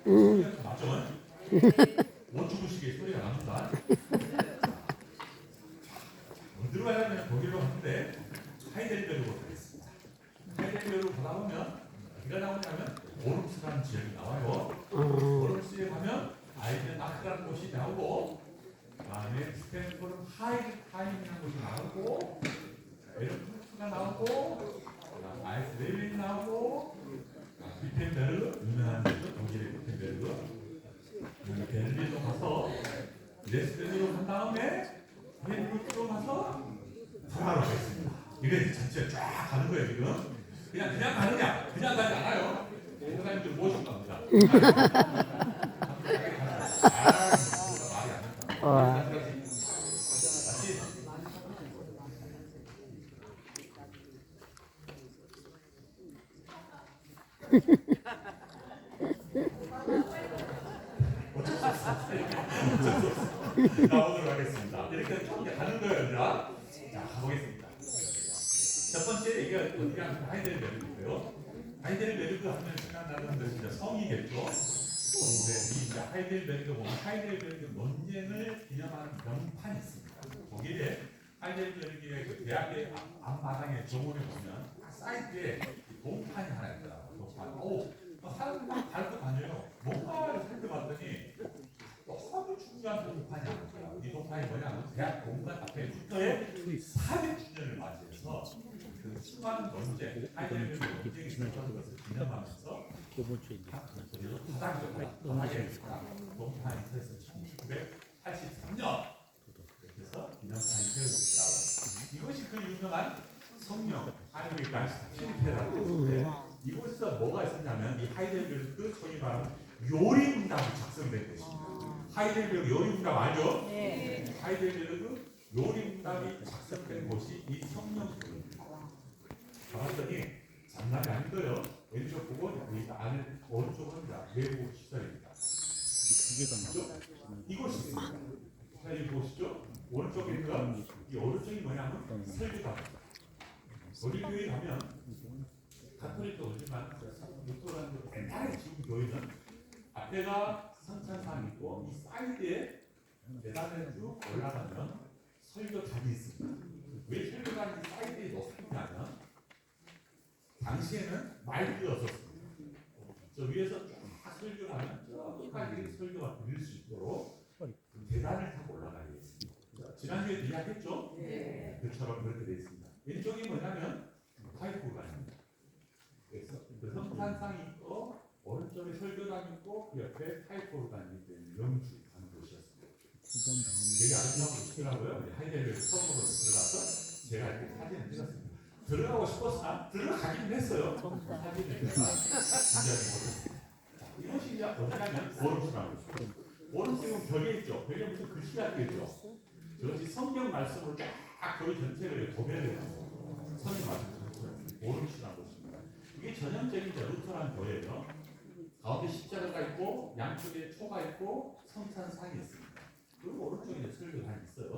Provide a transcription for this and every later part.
소리가 나죠? 원주구식의 소리가 납니다. 어디로 가야 되냐 거기로 갔는데 하이델베르로 가겠습니다. 하이델베르로 가다 보면 어디가 나오냐면 오름스라는 지역이 나와요. 오름스에 가면 아이젠하크라는 곳이 나오고, 그다음에 스탠포르 하이라는 곳이 나오고, 에르푸트가 나오고, 아이스레일이 나오고, 비텐베르 유명한 데죠. 독일의 비텐베르. 베를린으로 가서 레스베르로 간 다음에 헨리트로 가서 프라하로 가겠습니다. 이게 전체 쫙 가는 거예요 지금. 그냥 가느냐? 그냥 가지 않아요. 목사님들 모시고 갑니다. 말이 안 된다. 나오도록 하겠습니다. 이렇게 쭉 가는 거예요, 얘들아. 자, 가보겠습니다. 첫 번째 이게 어디가 하이델베르그고요. 하이델베르그 하면 생각나는 것이 이제 성이겠죠. 근데 이 이제 하이델베르그 보면 하이델베르그 논쟁을 기념하는 명판이 있습니다. 거기에 하이델베르그의 그 대학의 앞마당의 정원에 보면 사이드에 동판이 하나 있더라고요. 동판. 오, 사람들이 막 밟고 다녀요. 뭔가를 살펴봤더니 너무 중요한 동판이 하나 있어요. 이 동판이 뭐냐면 대학 공간 앞에 붙어의 400주년을 맞이해서 그 수많은 논쟁, 하이델베르그 논쟁이 있었던 것을 기념하면서 바닥에 동판이 서서 1983년 그래서 기념판이 세워졌다고. 이것이 그 유명한 성령 하이델베르크 실패라고 했는데, 이곳에서 뭐가 있었냐면 이 하이델베르크 소위 말하는 요리문답이 작성된 것입니다. 하이델베르크 요리문답 알죠? 네. 하이델베르크 요리문답이 작성된 곳이 이 성령소입니다. 가봤더니 장난이 아닌 거예요. 왼쪽 보고 이 안에 오른쪽은 외부 시설입니다. 이곳이 있습니다. 자, 여기 보시죠. 오른쪽에 있는 이 오른쪽이 뭐냐면 설교답입니다. 우리 교회 가면 가톨릭도 오지만 루터란도 옛날에 지금 교회는 앞에가 성찬상이 있고 이 사이드에 계단에 쭉 올라가면 설교단이 있습니다. 왜 설교단이 사이드에 놓습니까면 당시에는 마이크가 없었습니다. 저 위에서 쫙 설교를 하면 저까지 설교가 들릴 수 있도록 계단을 타고 올라가야 했습니다. 지난주에도 이야기했죠? 네. 그처럼 그렇게 되어 있습니다. 왼쪽이 뭐냐면 파이프관입니다. 그래서 그 성탄상이 있고 오른쪽에 설교단이 있고 그 옆에 파이프관이 있는 명주 하는 곳이었습니다. 되게 아름다운 곳이더라고요. 하이델베르크 처음으로 들어가서 제가 이렇게 사진을 찍었습니다. 들어가고 싶었으나 들어가긴 했어요. 사진을 진지하게 못했습니다. 이것이 이제 어디냐면 오른쪽이라는 거죠. 오른쪽은 벽에 있죠. 벽에 무슨 글씨가 있겠죠. 저것이 성경 말씀으로 쫙 교회 전체를 도배를 해서 성경 말씀 오른쪽이라는 곳입니다. 이게 전형적인 루터란 교회예요. 가운데 십자가가 있고 양쪽에 초가 있고 성찬상이 있습니다. 그리고 오른쪽에 설교단이 있어요.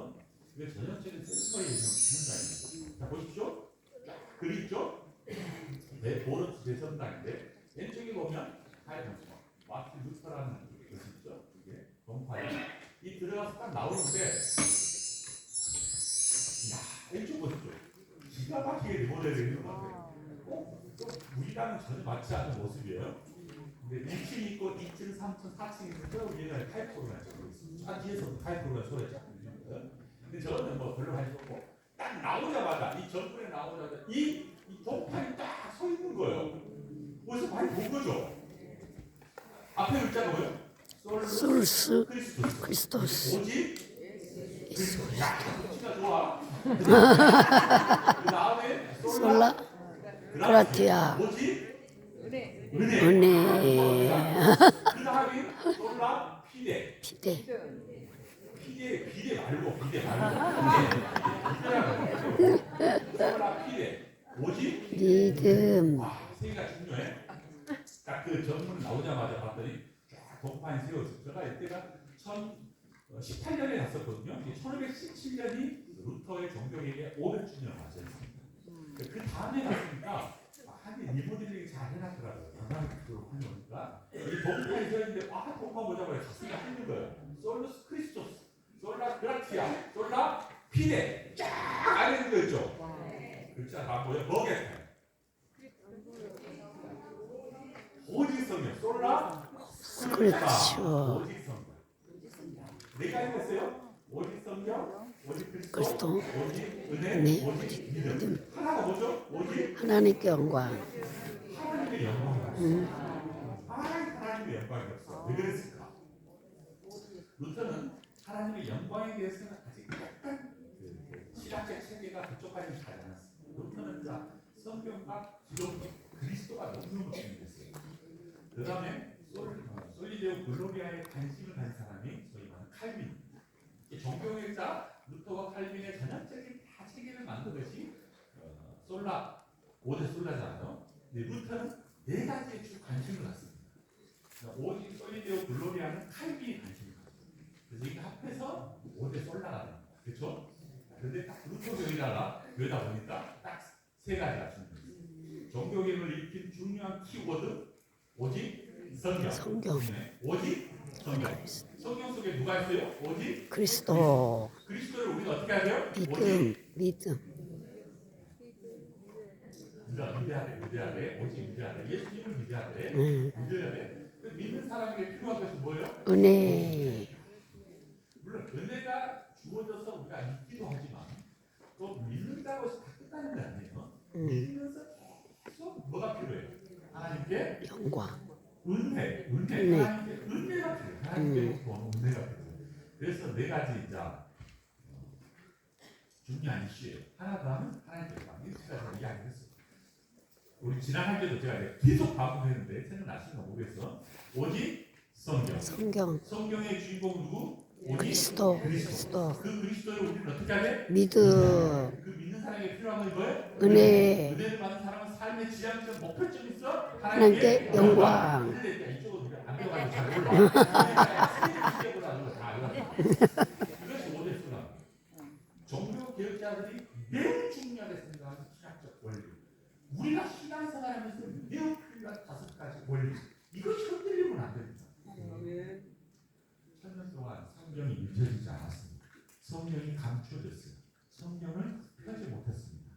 이게 전형적인 센터의 현장입니다. 자 보십시오. 글 있죠? 네, 오른쪽 대성당인데 왼쪽에 보면 하얀 마틴 루터라는 것이 있죠. 이게 동파이. 이 들어가서 딱 나오는데, 야 왼쪽 보십시오. 기가 막히게 리모델링이 있는 것 같아요. 또 우리랑은 전혀 맞지 않는 모습이에요. 근데 1층 있고 2층, 3층, 4층 있는데 위에는 타이포가 적혀 있습니다. 뒤에서 타이포가 소리 잡고 있는 거예요. 근데 저는 뭐 별로 할 수 없고 딱 나오자마자 이 전문에 나오자마자 이 동판이 딱 서 있는 거예요. 어디서 많이 본 거죠? 앞에 글자가 뭐예요? 솔스 크리스토스. 뭐지? 야, 진짜 좋아. 그 다음에 솔라 그라티아. 뭐지? 은혜. 그 다음에 솔라 피데. 비대 말고 솔라 피데. 뭐지? 리듬. 세 개가 중요해. 딱 그 전문 나오자마자 봤더니 쫙 동판이 세워졌어요. 제가 이때가 18년에 갔었거든요. 1517년이 루터의 종교개혁의 500주년을 맞이했습니다. 그 다음에 갔으니까 하긴 리모델링 잘 해놨더라고요. 관광객으로 하니까 이 복음판이 서 있는데 복음판 보자마자 가슴이 하는 거예요. 솔루스 크리스토스, 솔라 그라티아, 솔라 피데 쫙 안에 있는 거 있죠. 글자 다 뭐야? 버게트. 오직 성령, 솔라 그렇죠. 오직 성령. 내가 했어요. 오직 성령, 오직 그리스도, 오직 은혜, 네, 오직 믿음. 하나가 뭐죠? 오직 하나님께 영광. 하나님의 영광이 없어. 하나님의 영광이 없어. 왜 그랬을까? 루터는 하나님의 영광에 대해서는 아직 약간 신학적 체계가 그쪽까지 잘 않았어요. 루터는 성경과 기독교 그리스도가 너무너무 중요했어요. 그 다음에 솔리데오 글로리아에 관심을 가진 사람이 소위 말하는 칼빈. 정교회자 루터와 칼빈의 전형적인 다 체계를 만든 것이 솔라 5대 솔라잖아요. 근데 루터는 네 가지에 주 관심을 갖습니다. 오직 솔리데오 글로리아는 칼빈이 관심을 갖습니다. 그래서 이게 합해서 5대 솔라가 됩니다. 그렇죠? 그런데 딱 루터 교회다가 보니까 딱 세 가지가 중요해요. 종교개혁을 일으킨 중요한 키워드 오직 성경. 네. 오직 성경. 성경 속에 누가 있어요? 오직 그리스도. 그리스도를 우리가 어떻게 해야 돼요? 믿음. 우리가 믿어야 돼. 오직 믿어야 돼. 예수님을 믿어야 돼. 믿어야 돼. 믿는 사람에게 필요한 것이 뭐예요? 은혜. 물론 은혜가 주어져서 우리가 믿기도 하지만 또 믿는다고 해서 다 끝나는 게 아니에요. 믿으면서 계속 뭐가 필요해요? 하나님께 영광. 은혜. 하나님께 은혜가 필요해요. 하나님께 보는 은혜가 필요해요. 그래서 네 가지 중요한 이슈예요. 하나 더 하면 하나님께 영광. 이렇게 제가 이야기를 했어요. 우리 지난 학기도 제가 계속 반복했는데 생각나시는가 모르겠어. 오직 성경. 성경의 주인공 누구? 그리스도. 그 그리스도를 우리는 어떻게 하냐? 믿음. 그 믿는 사람에게 필요한 건 뭐예요? 은혜. 은혜를 받는 사람은 삶의 지향점, 목표점 있어? 하나님께 영광. 이쪽으로 안 배워가지고 잘 몰라. 이것이 오대수다. 종교 개혁자들이 매우 중요하게 생각하는 신학적 원리. 우리가 신앙생활하면서 매우 필요한 5가지 원리. 이것이 흔들리면 안 됩니다. 천년 동안 성경이 읽혀지지 않았습니다. 성경이 감추어졌어요. 성경을 펴지 못했습니다.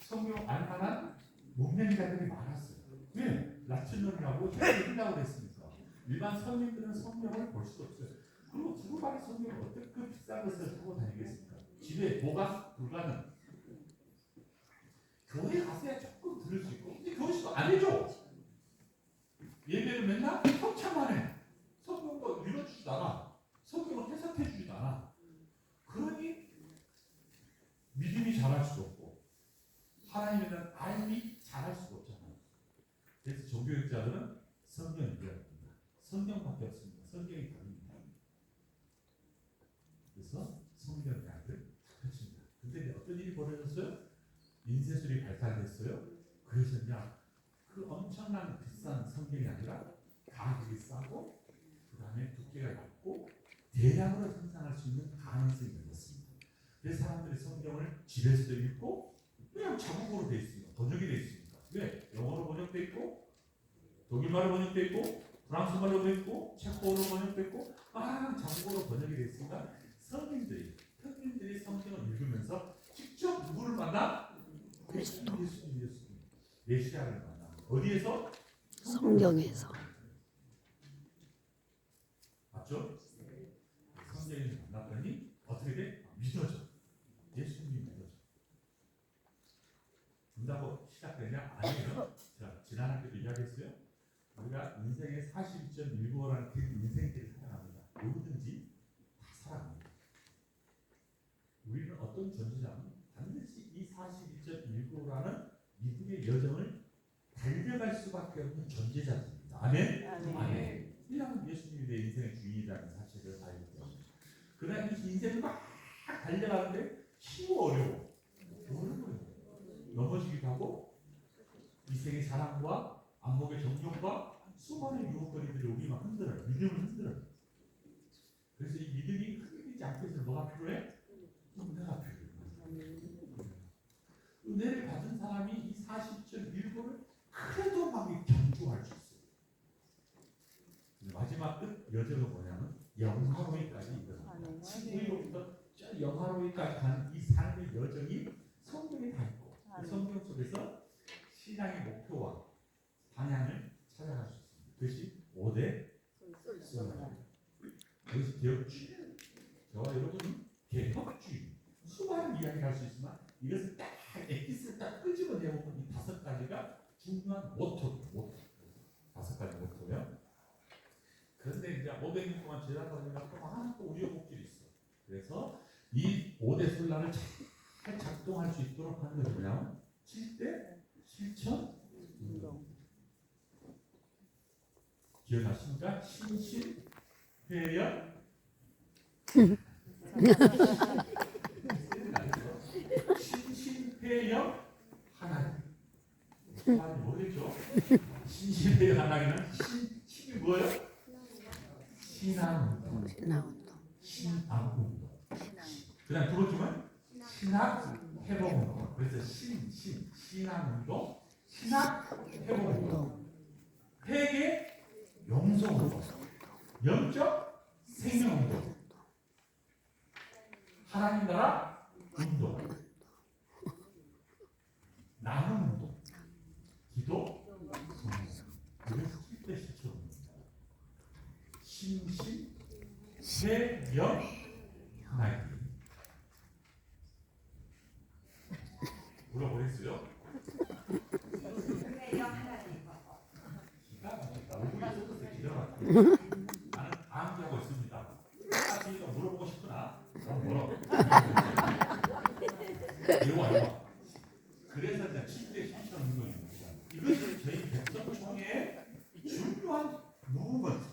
성경 알만한 문맹자들이 많았어요. 왜? 라틴어라고 해석한다고 그랬습니까? 일반 성인들은 성경을 볼 수 없어요. 그리고 두루마리 성경을 어떻게 그 비싼 것을 사고 다니겠습니까? 집에 보관 불가능. 교회 가서야 조금 들을 수 있고, 근데 교회에서도 안 해줘. 예배를 맨날 협찬만 해. 성경도 읽어주지도 않아. 성경을 해석해주지도 않아. 그러니 믿음이 자랄 수도 없고 하나님에 대한 알미 자랄 수도 없잖아요. 그래서 종교학자들은 성경을 읽어야 됩니다. 성경밖에 없습니다. 성경이 답입니다. 그래서 성경의 약을 펼칩니다. 근데 어떤 일이 벌어졌어요? 인쇄술이 발달됐어요. 그래서 그냥 그 엄청난 비싼 성경이 아니라 가격이 싸고 그 다음에 두께가 얇고 대량으로 생산할 수 있는 가능성이 열렸습니다. 그래서 사람들이 성경을 집에서도 읽고 그냥 자국어로 되어 있습니다. 번역이 되어 있습니다. 왜? 영어로 번역되어 있고 독일말로 번역되어 있고 프랑스말로 되어 있고 체코어로 번역되어 있고 자국어로 번역이 되어 있습니다. 성인들이 성경을 읽으면서 직접 누구를 만나? 그리스도. 메시아를 만나. 어디에서? 성경에서. 맞죠? 성경에서 만났더니 어떻게 돼? 믿어져. 예수님이 믿어져. 된다고 시작되냐? 아니에요. 자, 지난 학기도 이야기했어요. 우리가 인생의 42.195라는 그 인생길을 살아갑니다. 누구든지 다 살아갑니다. 우리는 어떤 존재냐면 반드시 이 42.195라는 믿음의 여정을 달려갈 수밖에 없는 존재자입니다. 아멘? 아멘. 이라는 예수님이 내 인생의 주인이라는 사실을 알기 때문에. 그러나 이 인생을 막 달려가는데 쉬워 어려워. 넘어지기도 하고 이 세계 사랑과 안목의 정욕과 수많은 유혹거리들이 우리 막 흔들어요. 믿음을 흔들어요. 그래서 이 믿음이 흔들리지 않기 위해서 뭐가 필요해? 은혜가 필요해. 은혜를 받은 사람이 이 40.1도를 그래도 막 견주할 수 있어요. 여정은 뭐냐면 영화로이까지 이르는 친구로부터 저 영화로이까지 가는 이 삶의 여정이 성경에 다 있고 그 성경 속에서 신앙의 목표와 방향을 찾아갈 수 있습니다. 그것이 5대 소원입니다. 그것이 개혁주의. 저와 여러분은 개혁주의. 수많은 이야기를 할 수 있지만 이것을 딱 엑기스를 딱 끄집어내고 이 5가지가 중요한 모토. 5가지 모토요. 그런데 이제 500년 동안 제자들이가 또 우여곡절이 있어. 그래서 이 5대 솔라를 잘 작동할 수 있도록 하는 것이 뭐냐면 7대 실천 운동. 기억나십니까? 신신, 회연, 신신, 회연, 하나님. 하나님 뭐겠죠? 신신, 회연, 하나님은 신이 뭐예요? 신앙운동. 신앙운동. 그다음 두 번째는 신학 회복운동. 그래서 신앙운동, 신학 회복운동, 회개 용서운동, 영적 생명운동, 하나님 나라 운동, 나눔운동, 기도, 그래서 7대 실천운동입니다. 신신, 회영, 하나님. 물어보겠어요? 기가 막히다. 얼굴이 쏟아서 기가 막히다. 나는 암기하고 있습니다. 사실 물어보고 싶구나. 뭐라고? 이거. 그래서 이제 7대 실천 운동입니다. 이것이 저희 백성총회의 중요한 무브먼트.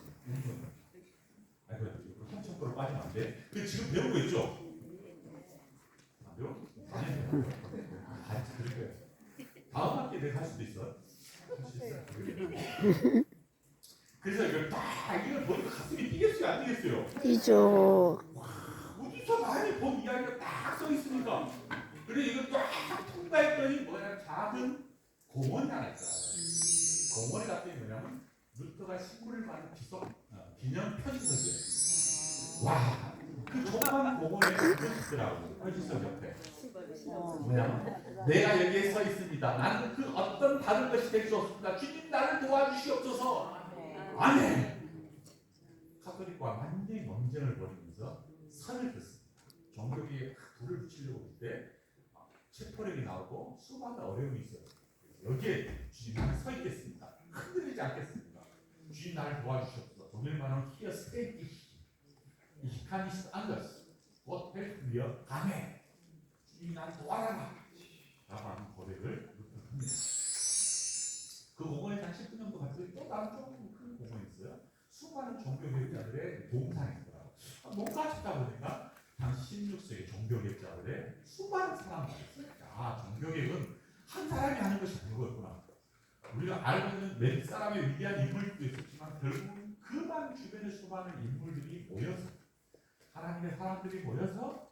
아이고, 한참으로 빠지면 안 돼. 그 지금 배우고 있죠? 안 배워? 다음 학기에 내가 할 수도 있어. 그래서 이걸 딱 이걸 보니까 가슴이 뛰겠어요, 안 뛰겠어요? 이죠. 어디서 많이 본 이야기가 딱 써 있으니까. 그래 이걸 딱 통과했더니 뭐냐 작은 공원이 하나 있어요. 공원에 갔더니 뭐냐면 루터가 신고를 받은 기념 편지석이에요. 와, 그 조그만 공원에 그게 있더라고. 편지석 옆에. 뭐냐면 내가 여기에 서 있습니다. 나는 그 어떤 다른 것이 될 수 없습니다. 주님 나를 도와주시옵소서. 아멘. 카톨릭과 완전히 논쟁을 벌이면서 선을 긋습니다. 종교계에 불을 붙이려고 할 때 체포력이 나오고 수많은 어려움이 있어요. 여기에 주님 나는 서 있겠습니다. 흔들리지 않겠습니다. 주님 나를 도와주시옵소서. 독일말은 히어 스테이키 이카니스 안더스 곧 헬프리어 아멘. 주님 나를 도와라 라고 하는 고백을 합니다. 그 공원에 한 10분 정도 갔더니 또 다른 조금 큰 공원이 있어요. 수많은 종교개혁자들의 동상이 있더라고요. 뭔가 찾다 보니까 당시 16세기 종교개혁자들의 수많은 사람들이 있어요. 아, 종교개혁은 한 사람이 하는 것이 아니었구나. 우리가 알고 있는 몇 사람의 위대한 인물들도 있었지만 결국은 그만 주변의 수많은 인물들이 모여서 하나님의 사람들이 모여서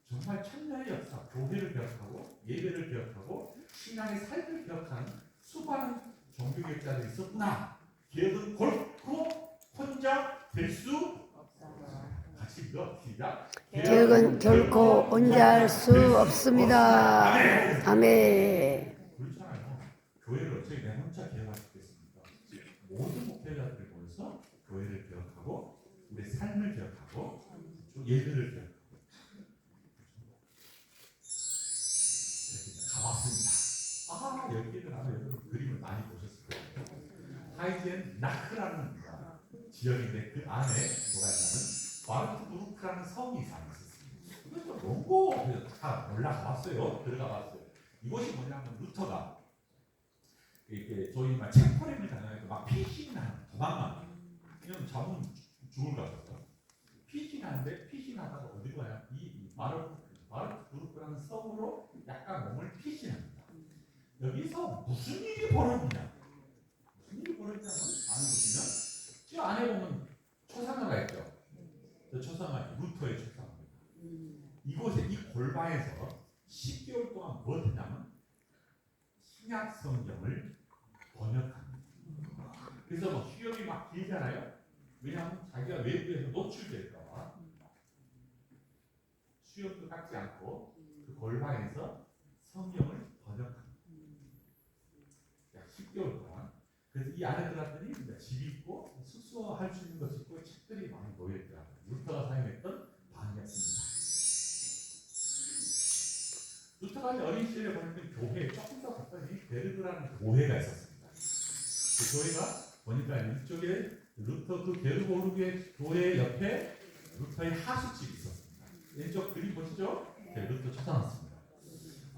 정말 천년의 역사, 교회를 개혁하고 예배를 개혁하고 신앙의 삶을 개혁하는 수많은 종교개혁자들이 있었구나. 개혁은 결코 혼자 될 수 없다. 같이 읽어. 시작. 개혁은 결코 혼자 할 수 없습니다. 아멘. 그렇잖아요. 교회를 어떻게 내가 혼자 개혁할 수 있겠습니까? 모든 목회자들이 모여서 교회를 개혁하고 우리 삶을 개혁하고 예배를 개혁하고 가봤습니다. 아, 여기는 아마 여러분 그림을 많이 보셨을 거예요. 하이젠 나크라는 지역인데 그 안에 뭐가 있냐면 바르트부르크라는 성이 있었습니다. 이것도 너무 다 올라가봤어요. 들어가봤어요. 이곳이 뭐냐면 루터가 이렇게 저희 막 체포렘을 다녀서 막 피신하는 도망만 그냥 잡으면 죽을 것 같았어요. 피신하는데 피신하다가 어디 가요? 이 바르트부르크라는 성으로 약간 몸을 피신합니다. 여기서 무슨 일이 벌어지냐? 무슨 일이 벌어지냐면 안에 보시면 저 안에 보면 초상화가 있죠. 저 초상화 루터의 초상화입니다. 이곳에 이 골방에서 10개월 동안 뭐 했냐면 신약 성경을 번역합니다. 그래서 뭐 수염이 막 길잖아요. 왜냐하면 자기가 외부에서 노출될까봐 수염도 깎지 않고 그 골방에서 성경을 번역합니다. 약 10개월 동안. 그래서 이 안에 들어갔더니 집 있고 숙소할 수 있는 것 있고 책들이 많이 놓여있더라고요. 루터가 사용했던 방이었습니다. 루터가 어린 시절에 보냈던 교회 조금 더 갔더니 베르그라는 교회가 있었습니다. 그 교회가 보니까 이쪽에 루터 그 게르보르크의 교회 옆에 루터의 하수집이 있었습니다. 왼쪽 그림 보시죠? 네, 루터 찾아놨습니다.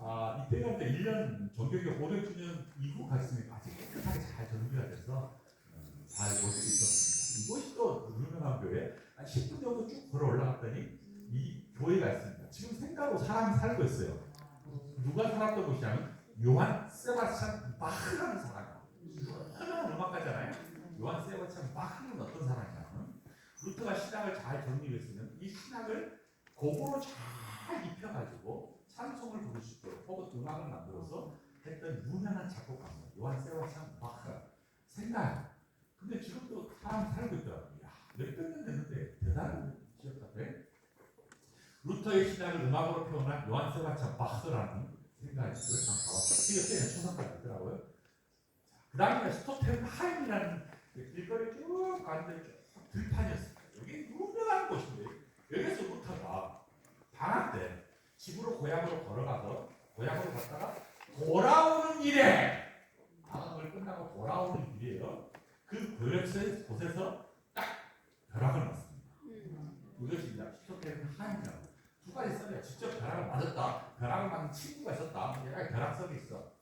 이때가 이제 1년 종교개혁 500주년 이후 갔으니까 아직 깨끗하게 잘 정비가 돼서 잘 볼 수 있었습니다. 이곳이 또 유명한 교회. 한 10분 정도 쭉 걸어 올라갔더니 이 교회가 있습니다. 지금 생가로 사람이 살고 있어요. 누가 살았던 곳이냐면 요한 세바스찬 바흐라는 사람이에요. 유명한 음악가잖아요. 요한 세바스찬 바흐는 어떤 사람이냐면 루터가 신학을 잘 정리했으면 이 신학을 곡으로 잘 입혀가지고 찬송을 부를 수 있도록 혹은 음악을 만들어서 했던 유명한 작곡가입니다. 요한 세바스찬 바흐 생가요. 근데 지금도 사람 살고 있더라고요. 몇백 년 됐는데 대단한 지역 같아. 루터의 신학을 음악으로 표현한 요한 세바스찬 바흐라는 생가를 한번 봐봤어요. 이게 꽤 초상까지 있더라고요. 그 다음에 스토텐하임이라는 길거리 쭉 가는데 쭉 들판이었습니다. 여기 유명한 곳인데 여기서 루터가 방학 때 집으로 고향으로 걸어가서 고향으로 갔다가 돌아오는 길에 방학을 끝나고 돌아오는 길이에요. 그 곳에서 딱 벼락을 맞습니다. 이것이 이제 스토텐하임이라고 두 가지 써요. 직접 벼락을 맞았다. 벼락을 맞은 친구가 있었다. 얘가 벼락성이 있어.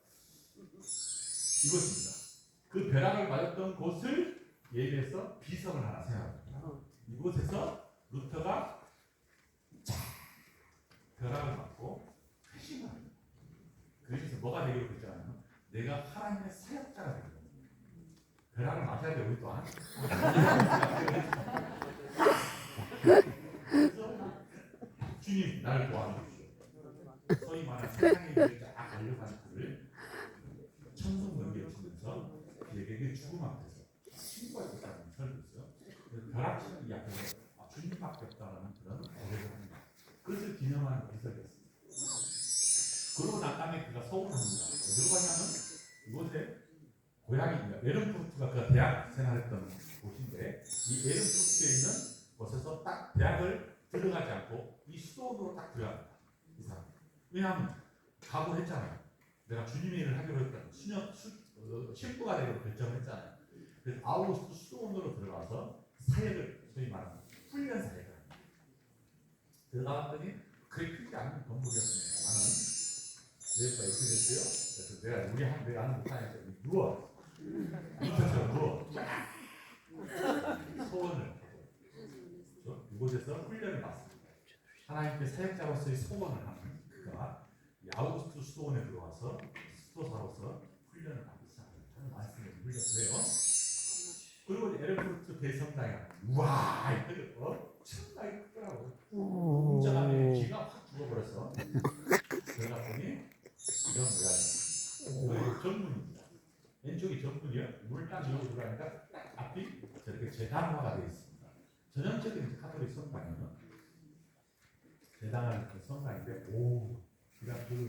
이것입니다. 그 벼락을 맞았던 곳을 예비해서 비석을 하나 세워합니다. 이곳에서 루터가 벼락을 맞고 회심을 합니다. 그래서 뭐가 되기로 했잖아요. 내가 하나님의 사역자가 되는 겁니다. 벼락을 맞아야 돼 우리 또한. 그래서 주님 나를 도와주십시오. 소위 말하는 세상의 길을 쫙 알려가는 그를 천성 넘겨주면서 그에게 죽음 앞에서 친구가 있다는 설도 있어요. 그래서 벼락치는 이 앞에서 주님밖에 없다는 그런 고백을 합니다. 그것을 기념하는 기석이었습니다. 그러고 난 다음에 그가 서울합니다. 어디로 가냐면 이곳에 고향입니다. 에른푸르트가 그 대학 생활했던 곳인데 이 에른푸르트에 있는 곳에서 딱 대학을 들어가지 않고 이 수도원으로 딱 들어갑니다. 이 사람. 왜냐하면 각오했잖아요. 내가 주님의 일을 하기로 했다. 신부가 되기로 결정했잖아요. 그래서 아우구스트 수도원으로 들어가서 사역을 소위 말하는 훈련 사역을 합니다. 들어갔더니 그게 크지 않은 건물이었습니다. 나는 내가 이렇게 됐어요. 그래서 내가 아는 목사님한테 누워. 이처럼 누워. 소원을 하고 이곳에서 훈련을 받습니다. 하나님께 사역자로서의 소원을 하는 그가 아우구스트 수도원에 들어와서 수도사로서 훈련을 받기 시작합니다. 하는 말씀을 훈련을 해요. 그리고 에르푸르트 대성당에 우와 이렇게 엄청나게 크더라고요. 웅장하게 귀가 확 죽어버려서 들어가 보니 이런 모양이에요. 정문입니다. 왼쪽이 정문이요. 문을 딱 열고 들어가니까 딱 앞이 저렇게 재단화가 되어 있습니다. 전형적인 카톨릭 성당이요. 재단한 그 성당인데 그냥 그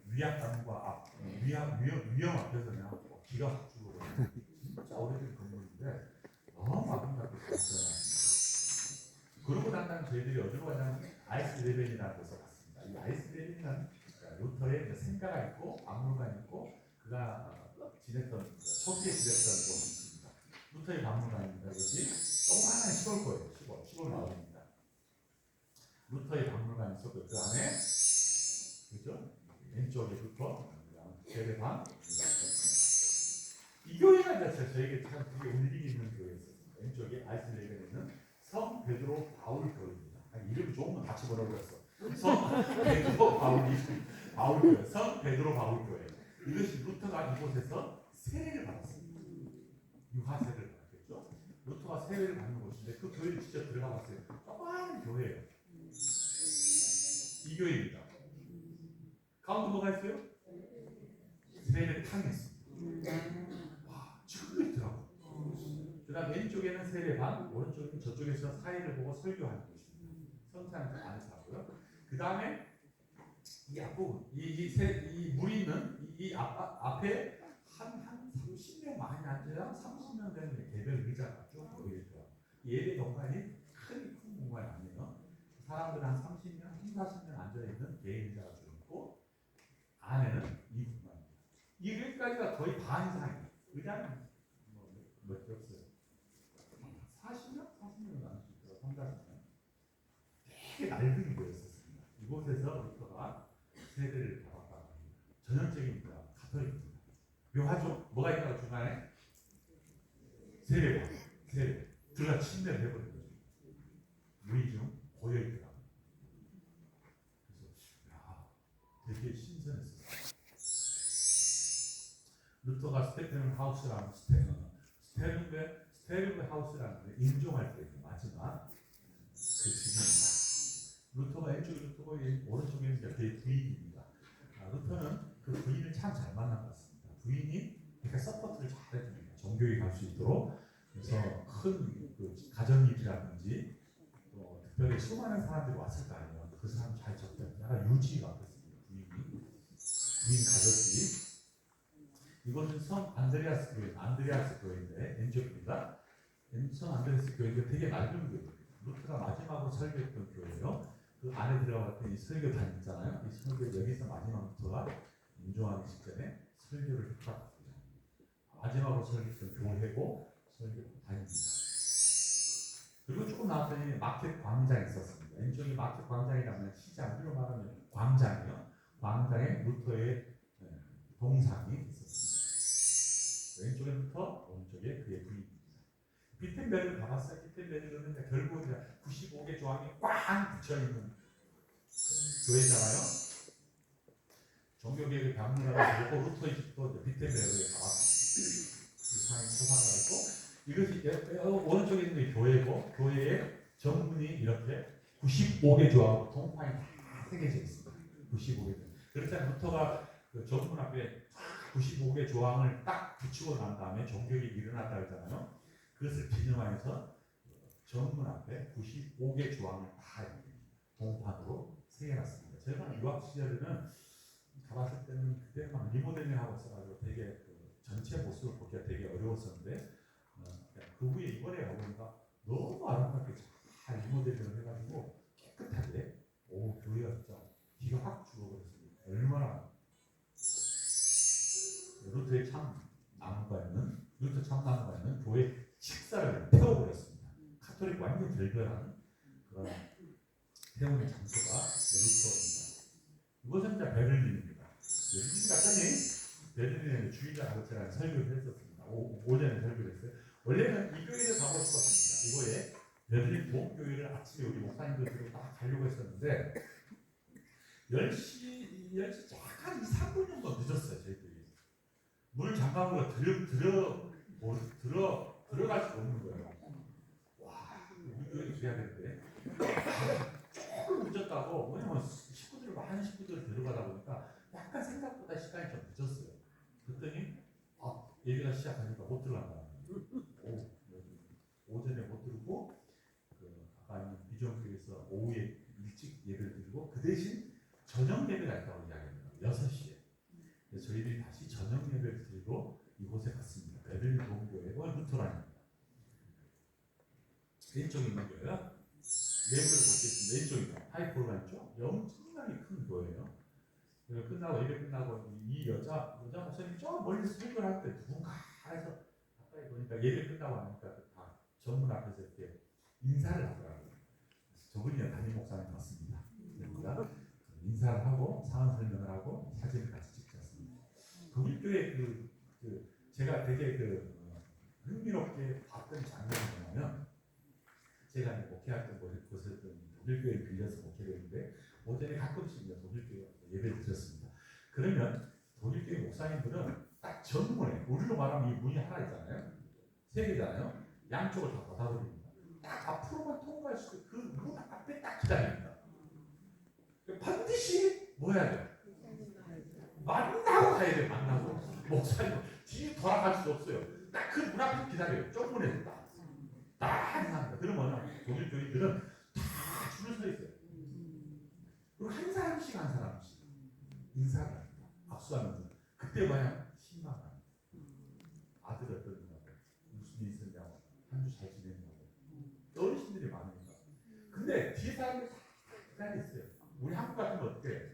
위압감과 위험 앞에서 그냥 기가 확 죽어버려요. 진짜 오래된 건물인데 너무 아름답게 발전했습니다. 그러고 난 다음에 저희들이 어디로 가냐면 아이스레벤이라는 곳에 갔습니다. 이 아이스레벤은 루터의 생가가 있고 박물관이 있고 그가 지냈던 초기에 지냈던 곳이 있습니다. 루터의 박물관입니다. 이것이 조그마한 시골 거예요. 시골 마을입니다. 루터의 박물관이 있었고 그 안에 그죠? 왼쪽에부터 세례방 이 교회가 자체 저에게 참 되게 울림이 있는 교회였어요. 왼쪽에 아이슬레이벤에 있는 성 베드로 바울 교회입니다. 이름이 조금만 같이 버려버렸어. 성 베드로 바울 교회, 성 베드로 바울 교회. 이것이 루터가 이곳에서 세례를 받았습니다. 유하세를 받았겠죠. 루터가 세례를 받는 곳인데 그 교회를 직접 들어가 봤어요. 조그마한 교회예요. 이 교회입니다. 가운데 뭐가 있어요? 세례를 탕이 있습니다. 와, 지금도 있더라고요. 그다음 왼쪽에는 세례반, 오른쪽에는 저쪽에서 사회를 보고 설교하는 곳입니다. 성찬은 그 안에서 하고요. 그 다음에 이 앞부분, 이 무리는 이 앞에 한 30명 많이 앉아야 30명 되는 개별 의자가 쭉 모여있더라고요. 예배 공간이 큰 공간이 아니에요. 사람들 한 30명, 40명 앉아있는 개인 의자가 쭉 있고 안에는 이 공간입니다. 이 여기까지가 거의 반 이상이에요. 의자는 몇 개 없어요. 40명? 40명은 나눌 수 있더라고요. 3, 40명. 되게 낡은 거였었습니다. 이곳에서 루터가 세례를 받았다고 합니다. 전형적인 가톨릭입니다. 묘하죠? 뭐가 있다고 중간에? 세례. 들어가 침례를 해버린 거죠. 무리 중 고여있더라고요. 그래서 되게 신선했어요. 루터가 스테펜 하우스라는 스테른베 하우스라는 데 임종할 때 마지막 그 집입니다. 루터가 왼쪽에 루터고 오른쪽에 이제 그의 부인입니다. 루터는 그 부인을 참 잘 만난 것 같습니다. 부인이 그러니까 서포트를 잘 해줍니다. 종교에 갈 수 있도록. 그래서 큰 가정일이라든지 또 특별히 수많은 사람들이 왔을 거 아니에요. 그 사람 잘 접대하고 유지가 됐습니다. 부인 가족이. 이것은 성 안드레아스 교회인데 왼쪽입니다. 성 안드레아스 교회인데 되게 낡은 교회예요. 루터가 마지막으로 설교했던 교회예요. 그 안에 들어갔더니 설교단 있잖아요. 이 설교 여기서 마지막 루터가 임종하기 직전에 설교를 했다. 마지막으로 설교했던 교회고 설교단입니다. 그리고 조금 나왔더니 마켓 광장이 있었습니다. 왼쪽이 마켓 광장이라면 시장, 이로 말하면 광장이요. 광장에 루터의 동상이 있었습니다. 왼쪽에 루터, 오른쪽에 그의 부인입니다. 비텐베르를 가봤어요. 비텐베르는 결국 95개 조항이 꽉 붙여있는 교회잖아요. 종교개혁의 박물관을 보고 루터의 집도 비텐베르에 가봤습니다. 그 상이 소상을 했고 이것이 오른쪽에 있는 교회고 교회의 정문이 이렇게 95개 조항으로 통판이 다 새겨져 있습니다. 95개. 그렇다면 루터가 그 정문 앞에 95개 조항을 딱 붙이고 난 다음에 종교개혁이 일어났다 했잖아요. 그것을 기념하여서 정문 앞에 95개 조항을 다 동판으로 새겨놨습니다. 제가 유학 시절에는 가봤을 때는 그때 막 리모델링 하고 있어가지고 되게 전체 모습을 보기가 되게 어려웠었는데 그 후에 이번에 와보니까 너무 아름답게 잘 리모델링을 해가지고 깨끗하게 교회가 진짜 기가 확 죽어버렸습니다. 얼마나 루터의 참나무가있는 교회 식사를 태워버렸습니다. 카톨릭 완전 결별하는 그런 태우는 장소가 루터입니다. 이것은 이제 베를린입니다. 베를린 갔더니 베를린에 주의자라고 제가 설교를 했었습니다. 오전에 설교를 했어요. 원래는 이 교회를 가고 싶었습니다. 이거에 베를린 동교회를 아침에 우리 목사님들 다 가려고 했었는데 10시 약간 2, 3분 정도 늦었어요. 저희들이 문 잠가보고 들어갈 수 없는 거예요. 와, 우리 교회도 돼야 되는데 조금 늦었다고. 왜냐면 많은 식구들을 데려가다 보니까 약간 생각보다 시간이 좀 늦었어요. 그랬더니 예배가 시작하니까 못 들어간다. 오전에 못 들고 아까 있는 비전교회에서 오후에 일찍 예배를 드리고 그 대신 저녁 예배가 있다고 이야기합니다. 6시에. 그래서 저희들이 다시 저녁 예배를 드리고 이곳에 갔습니다. 베를린 동교회가 루터란입니다. 왼쪽에 있는 교회가 예배를 보겠습니다. 왼쪽입니다. 하이폴가 있죠? 엄청나게 큰 교회예요. 끝나고 예배 끝나고 이 여자 목사님 저 멀리서 설교를 할 때 누군가 해서 가까이 보니까 예배 끝나고 하니까 다 정문 앞에서 이렇게 인사를 하더라고요. 저분이 담임 목사님 같습니다. 그러니까 인사를 하고 상황 설명을 하고 사진을 같이 찍혔습니다. 독일교회 제가 되게 흥미롭게 봤던 장면이 뭐냐면 제가 목회했던 곳에 독일교회를 빌려서 목회를 했는데 오전에 가끔씩 독일교회 예배를 드렸습니다. 그러면 독일교회 목사님들은 딱 정문에 우리로 말하면 이 문이 하나 있잖아요. 세 개잖아요. 양쪽을 다 닫아버립니다. 딱 앞으로만 통과할 수 있게 그 문 앞에 딱 기다립니다. 반드시 뭐 해야 돼요? 만나고 가야 돼요. 만나고 목사님 뒤에 돌아갈 수 없어요. 딱 그 문 앞에 기다려요. 쪽문에서 딱 교인들은 다 줄을 서 있어요. 그리고 한 사람씩 인사를 합니다. 악수하면서. 그때 뭐야? 신방을 합니다. 아들 어떠냐고, 무슨 일 있었냐고, 한 주 잘 지냈냐고. 어르신들이 많으니까. 근데 뒤에 사람들이 다 있어요. 우리 한국 같은 거 어때?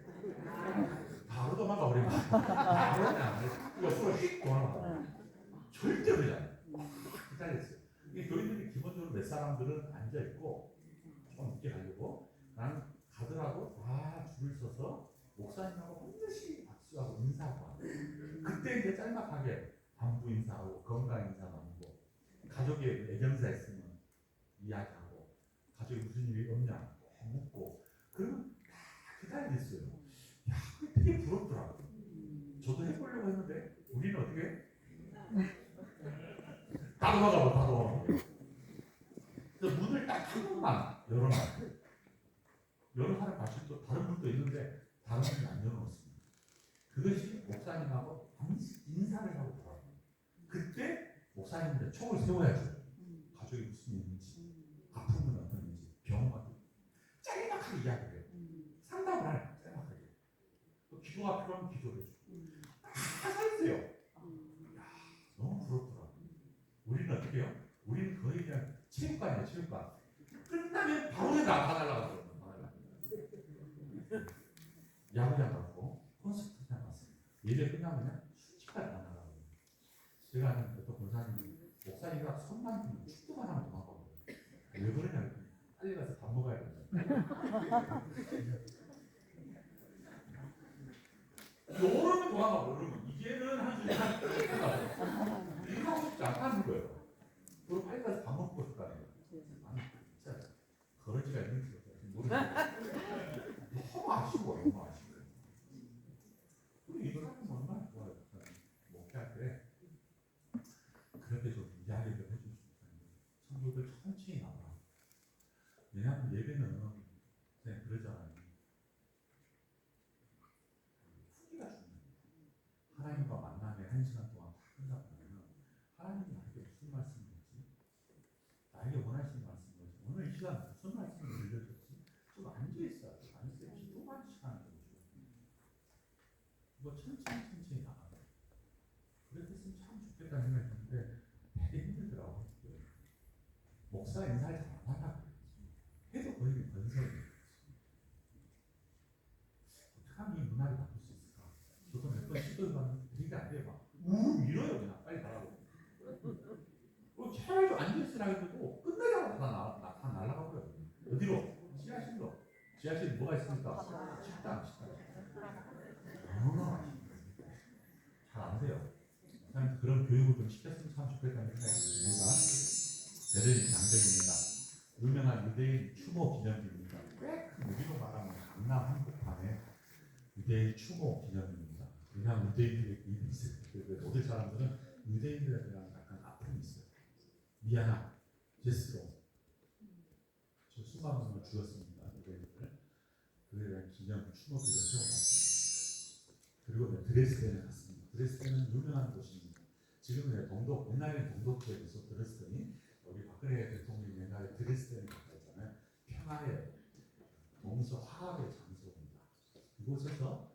바로 도망가 버리면 바로 그냥 옆으로 휙 돌아가. 절대 그러지 않아요. 기다렸어요. 이 교인들이 기본적으로 몇 사람들은 앉아 있고 좀 늦게 가려고 나는 가더라도 다 줄을 서서 목사님하고 반드시 박수하고 인사하고 그때 이제 짤막하게 안부 인사하고 건강 인사 나누고 가족의 애경사 있으면 이야기하고 가족이 무슨 일이 없냐 묻고 그러면 다 기다려 있어요. 야, 그게 되게 부럽더라고. 저도 해보려고 했는데 우리는 어떻게? 다 도망가고. 그래서 문을 딱 한 번만 열어놔요. 여러 사람 마실 또 다른 분도 있는데 다른 분이 안 열어놓습니다. 그것이 목사님하고 반드시 인사를 하고 돌아가요. 그때 목사님한테 촉을 세워야죠. 가족이 무슨 일인지, 아픈 건 어떤지, 병원 짤막하게 이야기를 해요. 상담을 하요. 짤막하게. 또 기도가 필요하면 기도를 해주고. 다 살았어요. 너무 부럽더라고요. 우리는 어떻게 해요? 우리는 거의 그냥 체육관이에요. 체육관. 끝나면 바로 나가려고 야구장 갔고 콘서트장 갔어요. 예배 끝나면 술집까지 나가려고. 제가 아는 어떤 권사님 목사님이랑 손만 들면 축구만 하면 도망가거든요. 왜 그러냐면 빨리 가서 밥 먹어야 된다. 요러면 도망가고 그러면 이제는 한 시간 한 이거 하고 싶지 않다는 거예요. 그리고 빨리 가서 밥 먹고 싶다는 거예요. 아니 진짜 거러지가 있는 지 모르겠어요. 너무 아쉬워. 우리 이거 하면 얼마나 좋아요. 목회할 때 그렇게 좀 이야기를 해주고 싶다는 거예요. 성도들 천천히 나와. 왜냐하면 예배는 그냥 그러잖아요. 후기가 중요해요. 하나님과 만남에 1시간 동안 다 끝나고 나면 하나님이 나에게 무슨 말씀을 했지? 나에게 원하시는 말씀을 했지? 오늘 이 시간 무슨 말씀을 들려줬지? 좀 앉아있어요. 앉아있어요. 기도만 시간을 좀 줘요. 이거 천천히 나가요. 그랬으면 참 좋겠다는 생각이 드는데 되게 힘들더라고요. 목사 인사를 잘 안 하려고 해도 거의 건설이에요. 어떻게 하면 이 문화를 바꿀 수 있을까? 저도 몇 번 시도해봤는데 되게 안 돼요. 막 밀어요. 그냥 빨리 가라고. 차라리 앉아있으라 해도 끝내자마자 다 날아가 버려요. 어디로? 지하실로. 지하실에 뭐가 있습니까? 식당. 잘 안 돼요. 그런 교육을 좀 시켰으면 참 좋겠다는 생각이 듭니다. 베를린 장벽입니다. 유명한 유대인 추모 기념비입니다. 꽤큰 우리로 말하면 강남 한복판에 유대인 추모 기념비입니다. 왜냐하면 유대인들의 일이 있어요. 모든 사람들은 유대인들에 대한 약간 아픔이 있어요. 미안함, 제스로. 저 수많은 걸 죽었습니다. 유대인들. 그에 대한 기념 추모비를 세워놨습니다. 그리고 드레스덴에 갔습니다. 드레스덴은 유명한 곳입니다. 지금은 옛날에는 동독 지역에서 드레스덴이 여기 박근혜 대통령이 옛날에 드레스덴에 갔다 했잖아요. 평화의 동서 화합의 장소입니다. 이곳에서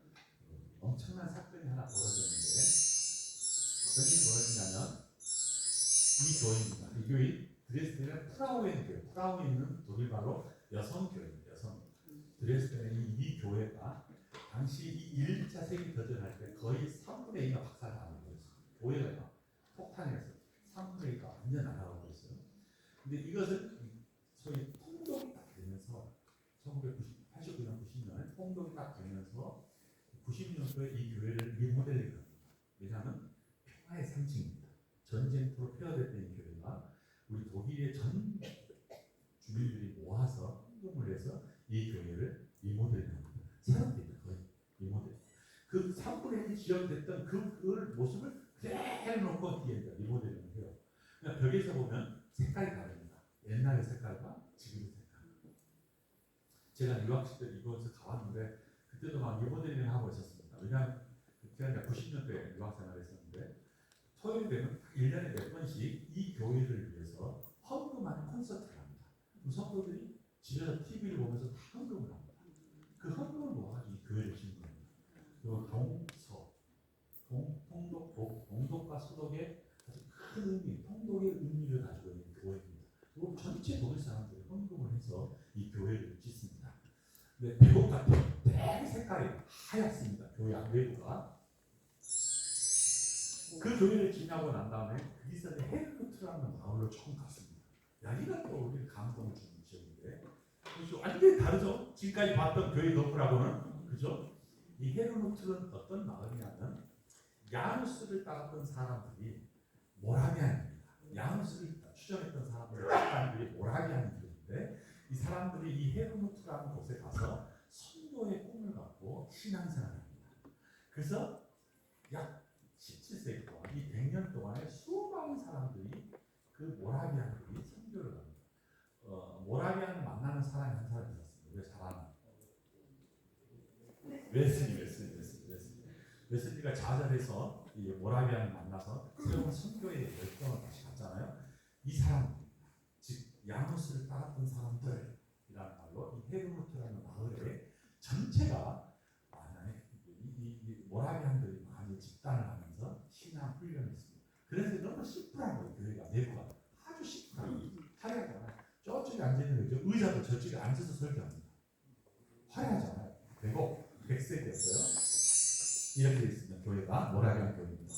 엄청난 사건이 하나 벌어졌는데 어떤 일이 벌어지냐면 이 교회입니다. 이 교회 드레스덴의 프라우엔 교회. 프라우에 있는 독일말로 여성 교회입니다. 여성. 드레스덴의 이 교회가 당시 이 1차 세계대전할 때 거의 3분의 2가 박살나는 거였어요. 교회가 폭탄에서 3분의 2가 완전 날아가고 있어요. 근데 이것은 소위 통독이 딱 되면서 1989년 90년 통독이 딱 되면서 90년도에 이 교회를 리모델링 합니다. 왜냐하면 평화의 상징입니다. 전쟁터로 폐허됐던 이 교회가 우리 독일의 전 주민들이 모아서 헌금을 해서 이 교회를 리모델링 합니다. 새롭게 거의 리모델링. 그 3분의 1이 지연됐던 그 모습을 그대로 놓고 뒤에 리모델링을 해요. 그러니까 벽에서 보면 색깔이 다릅니다. 옛날의 색깔과 지금의 색깔. 제가 유학식 때 이곳에 가봤는데 그때도 막 리모델링을 하고 있었습니다. 왜냐하면 제가 90년도에 유학 생활했었는데 토요일 되면 1년에 몇 번씩 이 교회를 위해서 헌금하는 콘서트를 합니다. 그럼 성도들이 집에서 TV를 보면서 다 헌금을 합니다. 그 헌금을 모아가지고 이 교회를 짓는 겁니다. 그리고 동독과 소독의 아주 큰 의미, 통독의 의미를 가지고 있는 교회입니다. 그리고 전체 독일 사람들이 헌금을 해서 이 교회를 짓습니다. 근데 배곡 같은 되게 색깔이 하얗습니다. 교회 외부가. 그 교회를 지나고 난 다음에 그리스의 헤르크트라는 마을로 처음 갔습니다. 여기가 또 우리 감동을 주는 지역인데, 그렇죠? 완전히 다르죠. 지금까지 봤던 교회 덕후라고는, 그죠? 이 헤르크트는 어떤 마을이냐면 야누스를 따랐던 사람들이 모라비안입니다. 야누스를 추종했던 사람들이 모라비안인데, 이 사람들이 이 헤르크트라는 곳에 가서 선교의 꿈을 갖고 신앙생활을 합니다. 그래서 약 17세기 동안, 이 100년 동안에 수많은 사람들이 그 모라비안들이 선교를 합니다. 모라비안을 만나는 사람이 한 사람이 있었습니다. 왜 잘하나? 웨슬리가 좌절해서 이 모라비안을 만나서 새로운 선교의 열정을 다시 갖잖아요. 이 사람입니다. 즉 야누스를 따랐던 사람들이라는 말로 이 헤르무트라는 마을의 전체가 이 모라비안들이 많이 집단을 하면서 신앙 훈련을 했습니다. 그래서 너무 시프한 거예요. 교회가 내부가 아주 시프한 화려하잖아요. 저쪽에 앉아있는 거죠. 의자도 저쪽에 앉아서 설교합니다. 화려하잖아요. 그리고 100세기였어요. 이렇게 있습니다. 교회가 모라비안 교회입니다.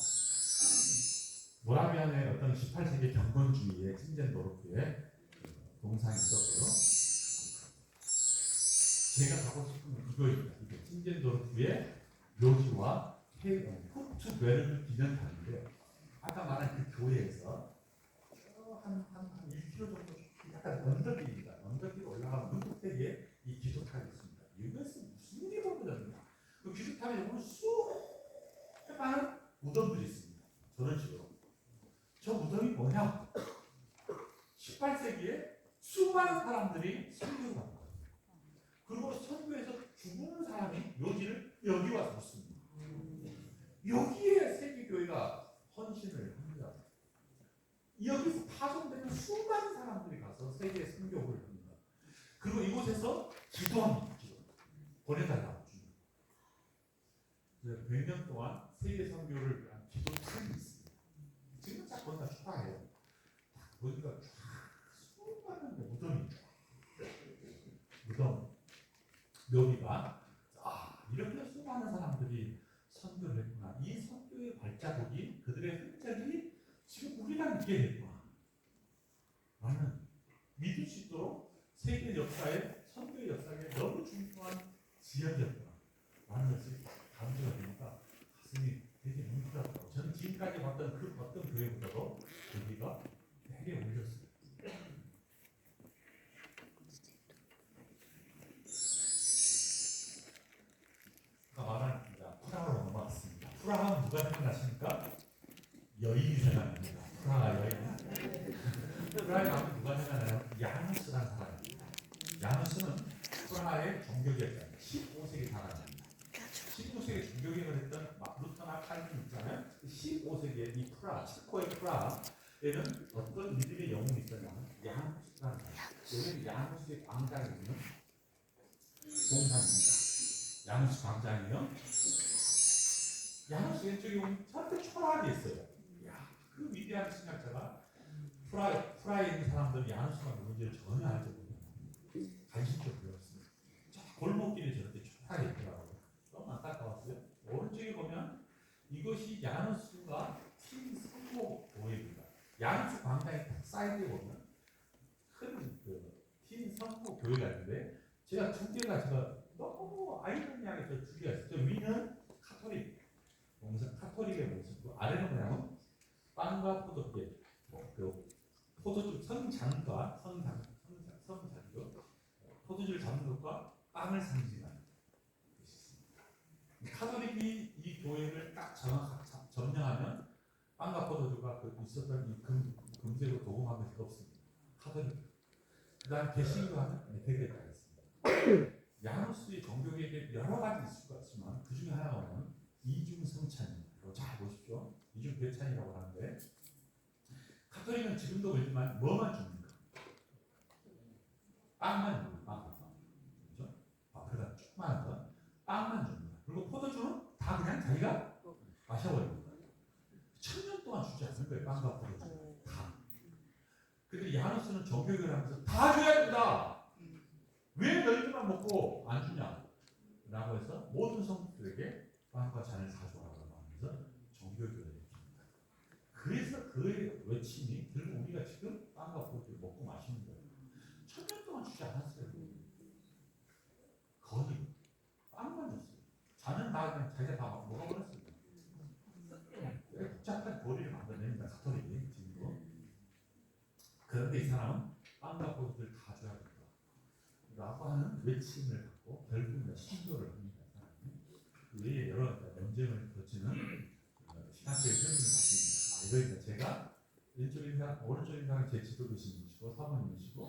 모라비안의 어떤 18세기 경건주의의 찐젠도르프의 동상이 있었고요. 제가 가고 싶은 건 이거입니다. 이게 찐젠도르프의 묘지와 후트베르는 기념관인데, 아까 말한 그 교회에서 한 1km 정도 약간 언덕길입니다. 언덕길 올라가면 눈꼭대기에 이 기도탑이 있습니다. 이것은 무슨 일이 벌어졌냐? 그 기도탑에 보면 수많은 무덤들이 있습니다. 저런 식으로. 저 무덤이 뭐냐? 18세기에 수많은 사람들이 선교를 합니다. 그리고 선교에서 죽은 사람이 묘지를 여기 와서 묻습니다. 여기에 세계교회가 헌신을 합니다. 여기서 파송되는 수많은 사람들이 가서 세계에 선교를 합니다. 그리고 이곳에서 기도합니다. 보내달라고 줍니다. 100년 동안 세계 선교를 위한 기도탑이 있습니다. 지금 딱 보니까 초라해요. 딱 보니까 수많은 무덤 묘비가 이렇게 수많은 사람들이 선교를 했구나. 이 선교의 발자국이, 그들의 흔적이 지금 우리가 느끼게 됐구나 라는 믿을 수 있도록 세계 역사에, 선교의 역사에 너무 중요한 지역이었구나 라는 것이 감지가 되니까 가슴이 되게 뭉클하더라고요. 저는 지금까지 봤던 그 어떤 교회보다도 여기가 되게 울렸어요. 말한 프라하로 넘어왔습니다. 프라하는 누가 생각나십니까? 여인이 생각납니다. 프라하 여인. 프라하에 가면 누가 생각나요? 야누스라는 사람입니다. 야누스는 프라하의 종교개혁자, 15세기 사람입니다. 19세기 종교개혁을 했던 루터나 칼빈 있잖아요. 15세기에 이 프라하, 체코의 프라하에는 어떤 믿음의 영웅이 있었냐면 야누스라는 사람. 여기는 야누스의 광장이 있는 동산입니다. 야누스 광장이요. 야누스 왼쪽에 보면 절대 초라하게 있어요. 그 위대한 신학자가 프라하에 있는 사람들은 야누스가 누군지를 전혀 알지 못해요. 관심도 별로 없습니다. 골목길에 저렇게 초라하게 있더라고요. 너무 안타까웠어요. 오른쪽에 보면 이것이 야누스가 팀3호 교회입니다. 야누스 광장의 사이드에 보면 큰 팀3호 교회가 있는데, 제가 두 개가 너무 아이러니하게 두 개가 있어요. 저 위는 카톨릭의 모습, 아래는 뭐냐면 빵과 포도깨, 포도주 성잔과 포도주를 잡는 것과 빵을 상징하는 것이 있습니다. 카톨릭이 이 교회를 딱 점령하면 빵과 포도주가 있었던 이 금색으로 도금한 것이 없습니다. 카톨릭. 그다음 개신교하는 메테게가 있습니다. 야누스의 종교개혁에 여러 가지 있을 것 같지만 그 중에 하나가 뭐냐면 이중성찬입니다. 잘 보십시오. 이중배찬이라고 하는데, 카톨릭은 지금도 그렇지만 뭐만 줍니까? 빵만 줍니다. 근데 야누스는 정교육을 하면서 다 줘야 된다. 왜 너희들만 먹고 안 주냐? 라고 해서 모든 성도들에게 빵과 잔을 사주라고 하면서 정교육을 해줍니다. 그래서 그의 외침이 결국 우리가 지금 빵과 포도를 먹고 마시는 거예요. 1000년 동안 주지 않았어요. 거의 빵만 줬어요. 잔은 다 그냥 자기가 다 먹어버렸어요. 복잡한 도리를 만들어냅니다. 가톨릭이 지금도. 그런데 이 사람은 빵과 포도를 다 줘야 된다. 라고 하는 외침을 갖고 결국은 신교를 합니다. 그 외에 여러 논쟁을 거치는 신학적인 설명을 받습니다. 이러니까 제가 왼쪽인 사람, 오른쪽인 사람이 제 지도교수님이시고 사모님이시고